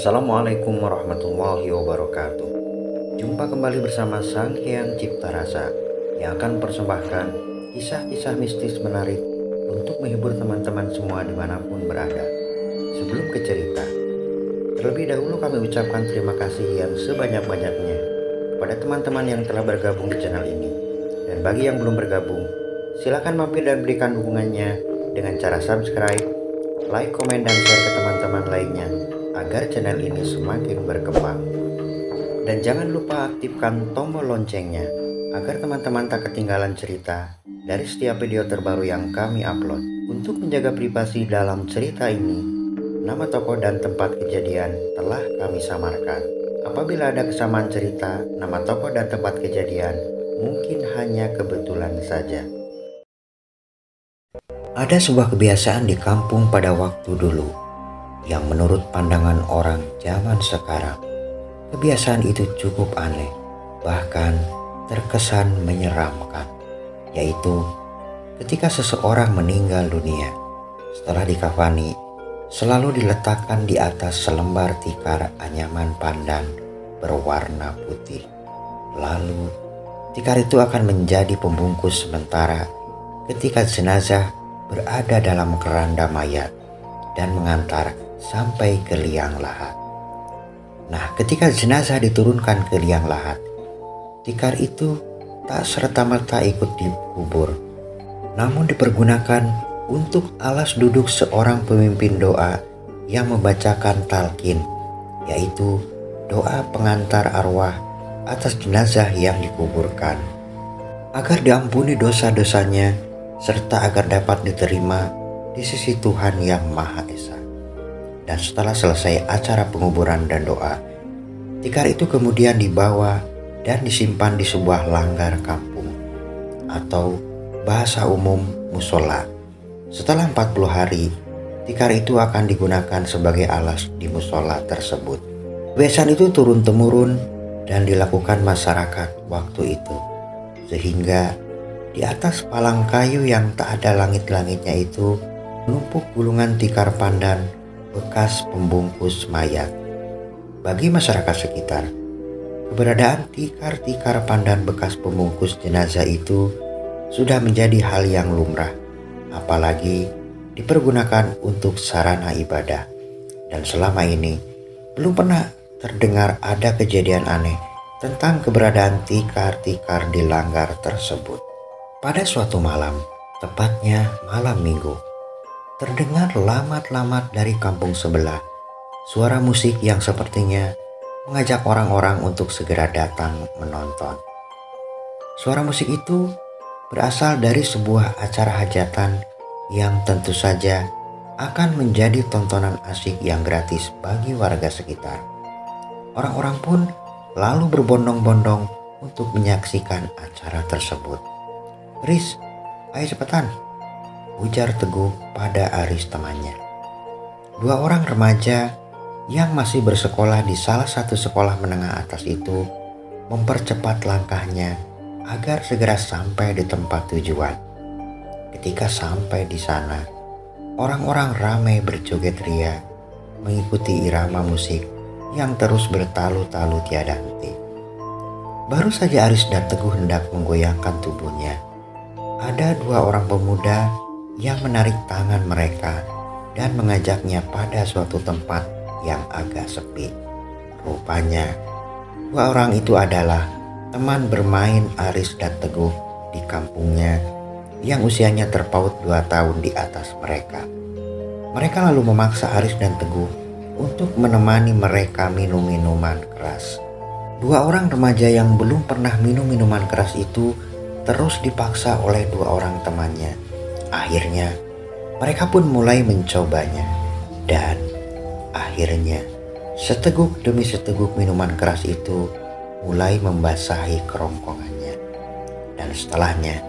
Assalamualaikum warahmatullahi wabarakatuh. Jumpa kembali bersama Sang Hyang Cipta Rasa yang akan persembahkan kisah-kisah mistis menarik untuk menghibur teman-teman semua dimanapun berada. Sebelum ke cerita, terlebih dahulu kami ucapkan terima kasih yang sebanyak-banyaknya kepada teman-teman yang telah bergabung di channel ini. Dan bagi yang belum bergabung, silakan mampir dan berikan dukungannya dengan cara subscribe, like, komen, dan share ke teman-teman lainnya agar channel ini semakin berkembang. Dan jangan lupa aktifkan tombol loncengnya agar teman-teman tak ketinggalan cerita dari setiap video terbaru yang kami upload. Untuk menjaga privasi dalam cerita ini, nama tokoh dan tempat kejadian telah kami samarkan. Apabila ada kesamaan cerita, nama tokoh dan tempat kejadian mungkin hanya kebetulan saja. Ada sebuah kebiasaan di kampung pada waktu dulu yang menurut pandangan orang zaman sekarang, kebiasaan itu cukup aneh, bahkan terkesan menyeramkan, yaitu ketika seseorang meninggal dunia, setelah dikafani, selalu diletakkan di atas selembar tikar anyaman pandan berwarna putih. Lalu, tikar itu akan menjadi pembungkus sementara ketika jenazah berada dalam keranda mayat dan mengantar sampai ke liang lahat. Nah, ketika jenazah diturunkan ke liang lahat, tikar itu tak serta-merta ikut dikubur, namun dipergunakan untuk alas duduk seorang pemimpin doa yang membacakan talqin, yaitu doa pengantar arwah atas jenazah yang dikuburkan, agar diampuni dosa-dosanya serta agar dapat diterima di sisi Tuhan Yang Maha Esa. Dan setelah selesai acara penguburan dan doa, tikar itu kemudian dibawa dan disimpan di sebuah langgar kampung atau bahasa umum musola. Setelah 40 hari, tikar itu akan digunakan sebagai alas di musola tersebut. Kebiasaan itu turun-temurun dan dilakukan masyarakat waktu itu, sehingga di atas palang kayu yang tak ada langit-langitnya itu menumpuk gulungan tikar pandan bekas pembungkus mayat. Bagi masyarakat sekitar, keberadaan tikar-tikar pandan bekas pembungkus jenazah itu sudah menjadi hal yang lumrah, apalagi dipergunakan untuk sarana ibadah. Dan selama ini belum pernah terdengar ada kejadian aneh tentang keberadaan tikar-tikar di langgar tersebut. Pada suatu malam, tepatnya malam minggu, terdengar lamat-lamat dari kampung sebelah. Suara musik yang sepertinya mengajak orang-orang untuk segera datang menonton. Suara musik itu berasal dari sebuah acara hajatan yang tentu saja akan menjadi tontonan asyik yang gratis bagi warga sekitar. Orang-orang pun lalu berbondong-bondong untuk menyaksikan acara tersebut. "Riz, ayo cepetan," ujar Teguh pada Aris temannya. Dua orang remaja yang masih bersekolah di salah satu sekolah menengah atas itu mempercepat langkahnya agar segera sampai di tempat tujuan. Ketika sampai di sana, orang-orang ramai berjoget ria mengikuti irama musik yang terus bertalu-talu tiada henti. Baru saja Aris dan Teguh hendak menggoyangkan tubuhnya, ada dua orang pemuda yang menarik tangan mereka dan mengajaknya pada suatu tempat yang agak sepi. Rupanya, dua orang itu adalah teman bermain Aris dan Teguh di kampungnya yang usianya terpaut 2 tahun di atas mereka. Mereka lalu memaksa Aris dan Teguh untuk menemani mereka minum minuman keras. Dua orang remaja yang belum pernah minum minuman keras itu terus dipaksa oleh dua orang temannya. Akhirnya mereka pun mulai mencobanya, dan akhirnya seteguk demi seteguk minuman keras itu mulai membasahi kerongkongannya. Dan setelahnya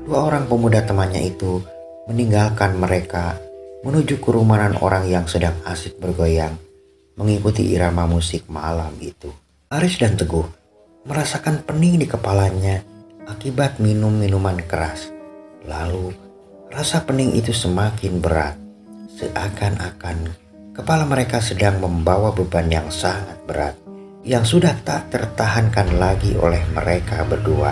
dua orang pemuda temannya itu meninggalkan mereka menuju kerumunan orang yang sedang asik bergoyang mengikuti irama musik malam itu. Aris dan Teguh merasakan pening di kepalanya akibat minum minuman keras. Lalu rasa pening itu semakin berat, seakan-akan Kepala mereka sedang membawa beban yang sangat berat, yang sudah tak tertahankan lagi oleh mereka berdua.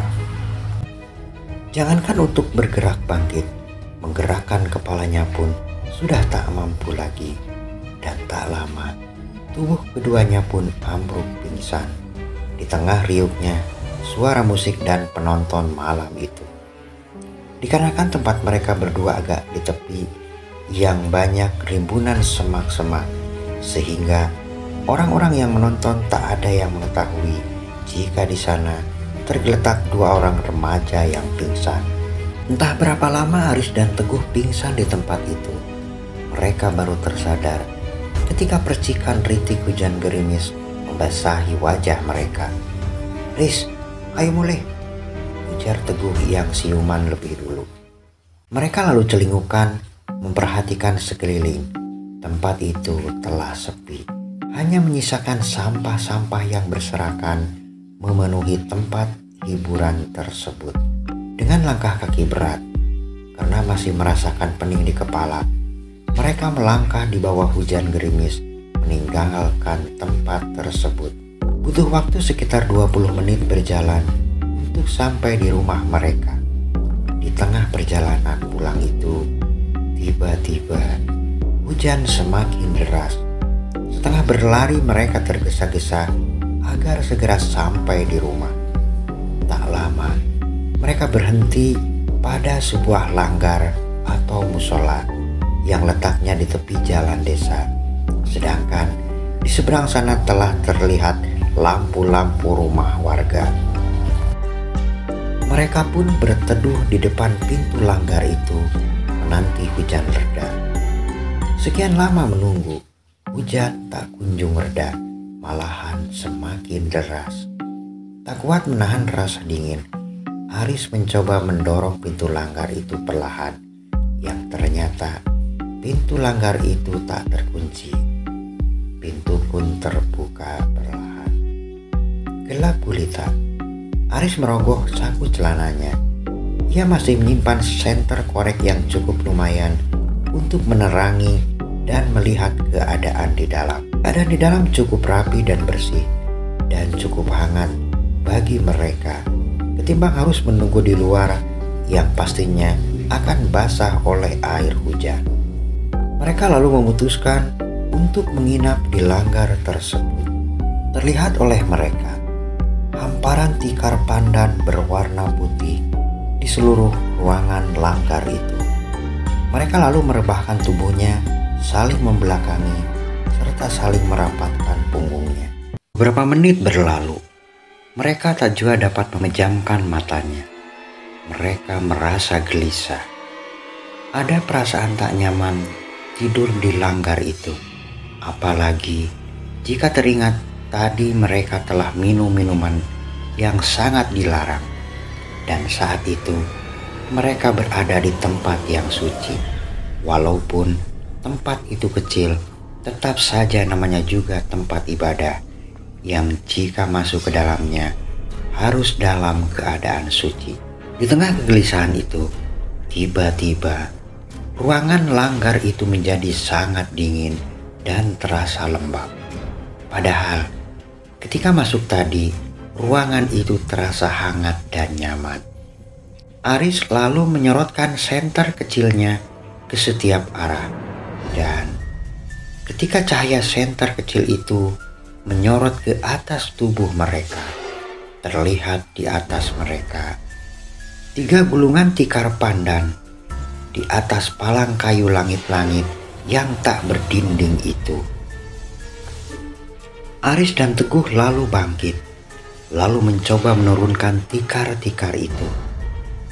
Jangankan untuk bergerak bangkit, menggerakkan kepalanya pun sudah tak mampu lagi. Dan tak lama, tubuh keduanya pun ambruk pingsan. Di tengah riuknya suara musik dan penonton malam itu. Dikarenakan tempat mereka berdua agak di tepi yang banyak rimbunan semak-semak, sehingga orang-orang yang menonton tak ada yang mengetahui jika di sana tergeletak dua orang remaja yang pingsan. Entah berapa lama Aris dan Teguh pingsan di tempat itu. Mereka baru tersadar ketika percikan rintik hujan gerimis membasahi wajah mereka. "Riz, ayo mulai," ujar Teguh yang siuman lebih dulu. Mereka lalu celingukan memperhatikan sekeliling. Tempat itu telah sepi. Hanya menyisakan sampah-sampah yang berserakan memenuhi tempat hiburan tersebut. Dengan langkah kaki berat, karena masih merasakan pening di kepala, mereka melangkah di bawah hujan gerimis meninggalkan tempat tersebut. Butuh waktu sekitar 20 menit berjalan untuk sampai di rumah mereka. Di tengah perjalanan pulang itu, tiba-tiba hujan semakin deras. Setengah berlari mereka tergesa-gesa agar segera sampai di rumah. Tak lama, mereka berhenti pada sebuah langgar atau musola yang letaknya di tepi jalan desa. Sedangkan di seberang sana telah terlihat lampu-lampu rumah warga. Mereka pun berteduh di depan pintu langgar itu menanti hujan reda. Sekian lama menunggu, hujan tak kunjung reda, malahan semakin deras. Tak kuat menahan rasa dingin, Aris mencoba mendorong pintu langgar itu perlahan, yang ternyata pintu langgar itu tak terkunci. Pintu pun terbuka perlahan. Gelap gulita. Aris merogoh saku celananya. Ia masih menyimpan senter korek yang cukup lumayan untuk menerangi dan melihat keadaan di dalam. Keadaan di dalam cukup rapi dan bersih dan cukup hangat bagi mereka ketimbang harus menunggu di luar yang pastinya akan basah oleh air hujan. Mereka lalu memutuskan untuk menginap di langgar tersebut. Terlihat oleh mereka hamparan tikar pandan berwarna putih di seluruh ruangan langgar itu. Mereka lalu merebahkan tubuhnya, saling membelakangi, serta saling merapatkan punggungnya. Beberapa menit berlalu, mereka tak juga dapat memejamkan matanya. Mereka merasa gelisah. Ada perasaan tak nyaman tidur di langgar itu. Apalagi jika teringat tadi mereka telah minum minuman yang sangat dilarang. Dan saat itu mereka berada di tempat yang suci. Walaupun tempat itu kecil, tetap saja namanya juga tempat ibadah yang jika masuk ke dalamnya harus dalam keadaan suci. Di tengah kegelisahan itu, tiba-tiba ruangan langgar itu menjadi sangat dingin dan terasa lembab. Padahal ketika masuk tadi, ruangan itu terasa hangat dan nyaman. Aris lalu menyorotkan senter kecilnya ke setiap arah. Dan ketika cahaya senter kecil itu menyorot ke atas tubuh mereka, terlihat di atas mereka 3 gulungan tikar pandan di atas palang kayu langit-langit yang tak berdinding itu. Aris dan Teguh lalu bangkit, lalu mencoba menurunkan tikar-tikar itu.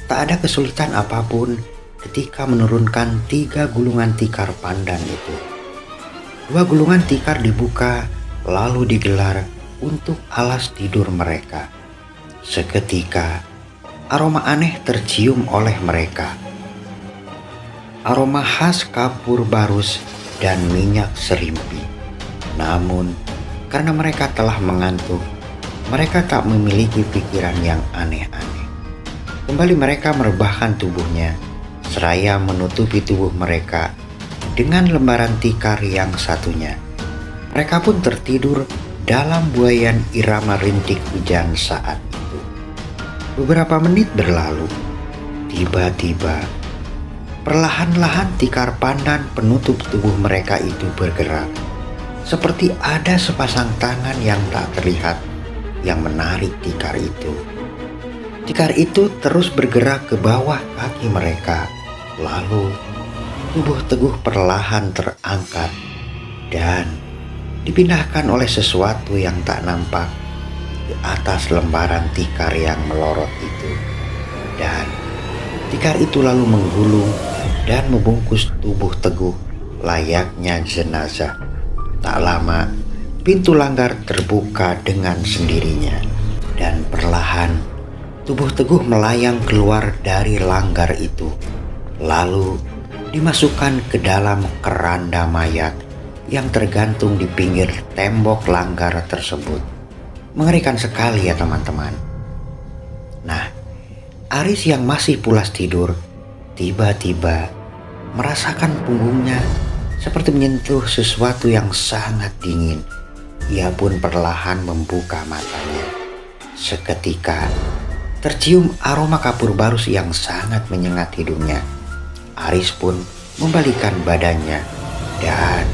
Tak ada kesulitan apapun ketika menurunkan 3 gulungan tikar pandan itu. 2 gulungan tikar dibuka lalu digelar untuk alas tidur mereka. Seketika aroma aneh tercium oleh mereka. Aroma khas kapur barus dan minyak serimpi. Namun karena mereka telah mengantuk, mereka tak memiliki pikiran yang aneh-aneh. Kembali mereka merebahkan tubuhnya, seraya menutupi tubuh mereka dengan lembaran tikar yang satunya. Mereka pun tertidur dalam buaian irama rintik hujan saat itu. Beberapa menit berlalu. Tiba-tiba, perlahan-lahan tikar pandan penutup tubuh mereka itu bergerak. Seperti ada sepasang tangan yang tak terlihat yang menarik tikar itu. Tikar itu terus bergerak ke bawah kaki mereka. Lalu, tubuh Teguh perlahan terangkat dan dipindahkan oleh sesuatu yang tak nampak ke atas lembaran tikar yang melorot itu. Dan tikar itu lalu menggulung dan membungkus tubuh Teguh layaknya jenazah. Tak lama, pintu langgar terbuka dengan sendirinya dan perlahan tubuh Teguh melayang keluar dari langgar itu. Lalu dimasukkan ke dalam keranda mayat yang tergantung di pinggir tembok langgar tersebut. Mengerikan sekali ya teman-teman. Nah, Aris yang masih pulas tidur tiba-tiba merasakan punggungnya seperti menyentuh sesuatu yang sangat dingin. Ia pun perlahan membuka matanya. Seketika tercium aroma kapur barus yang sangat menyengat hidungnya. Aris pun membalikkan badannya dan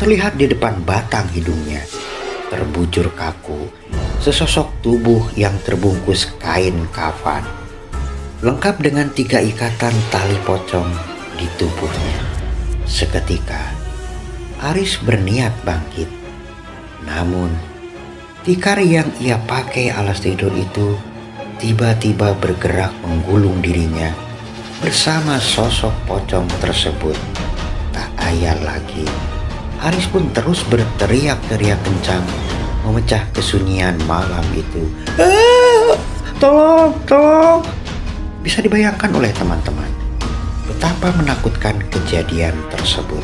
terlihat di depan batang hidungnya terbujur kaku sesosok tubuh yang terbungkus kain kafan, lengkap dengan 3 ikatan tali pocong di tubuhnya. Seketika Aris berniat bangkit, namun tikar yang ia pakai alas tidur itu tiba-tiba bergerak menggulung dirinya bersama sosok pocong tersebut. Tak ayal lagi, Aris pun terus berteriak-teriak kencang memecah kesunyian malam itu. Tolong, tolong! Bisa dibayangkan oleh teman-teman betapa menakutkan kejadian tersebut.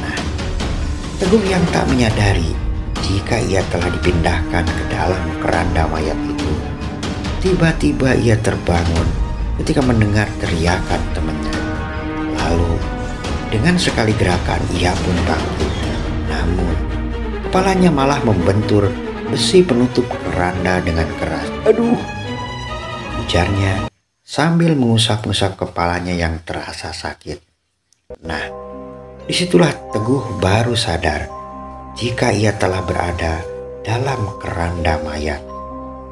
Nah, Teguh yang tak menyadari jika ia telah dipindahkan ke dalam keranda mayat itu, tiba-tiba ia terbangun ketika mendengar teriakan temannya. Lalu dengan sekali gerakan ia pun bangkit. Namun kepalanya malah membentur besi penutup keranda dengan keras. Aduh! Ujarnya sambil mengusap-ngusap kepalanya yang terasa sakit. Nah, disitulah Teguh baru sadar jika ia telah berada dalam keranda mayat.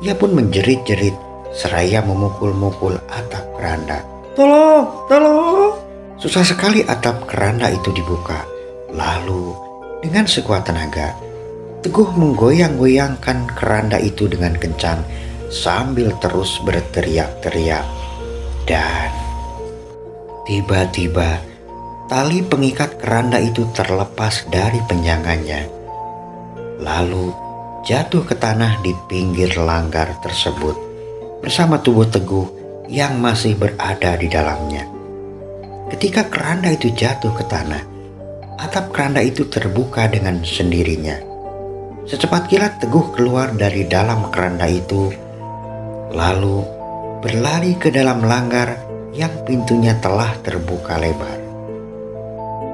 Ia pun menjerit-jerit seraya memukul-mukul atap keranda. Tolong, tolong! Susah sekali atap keranda itu dibuka. Lalu dengan sekuat tenaga, Teguh menggoyang-goyangkan keranda itu dengan kencang sambil terus berteriak-teriak. Dan tiba-tiba tali pengikat keranda itu terlepas dari penjangannya, lalu jatuh ke tanah di pinggir langgar tersebut bersama tubuh Teguh yang masih berada di dalamnya. Ketika keranda itu jatuh ke tanah, atap keranda itu terbuka dengan sendirinya. Secepat kilat Teguh keluar dari dalam keranda itu, lalu berlari ke dalam langgar yang pintunya telah terbuka lebar.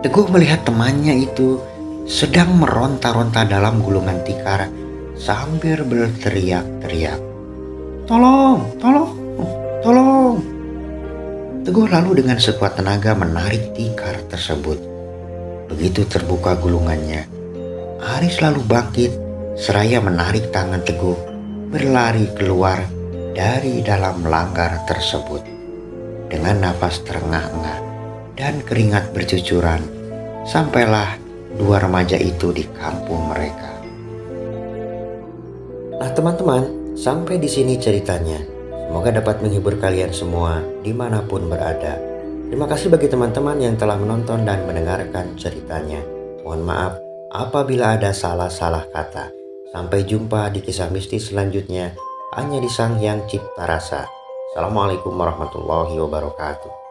Teguh melihat temannya itu sedang meronta-ronta dalam gulungan tikar sambil berteriak-teriak. Tolong, tolong, tolong! Teguh lalu dengan sekuat tenaga menarik tikar tersebut. Begitu terbuka gulungannya, Aris lalu bangkit seraya menarik tangan Teguh berlari keluar dari dalam langgar tersebut. Dengan napas terengah-engah dan keringat bercucuran, sampailah 2 remaja itu di kampung mereka. Nah teman-teman, sampai di sini ceritanya. Semoga dapat menghibur kalian semua dimanapun berada. Terima kasih bagi teman-teman yang telah menonton dan mendengarkan ceritanya. Mohon maaf apabila ada salah-salah kata. Sampai jumpa di kisah mistis selanjutnya hanya di Sang Hyang Cipta Rasa. Assalamualaikum warahmatullahi wabarakatuh.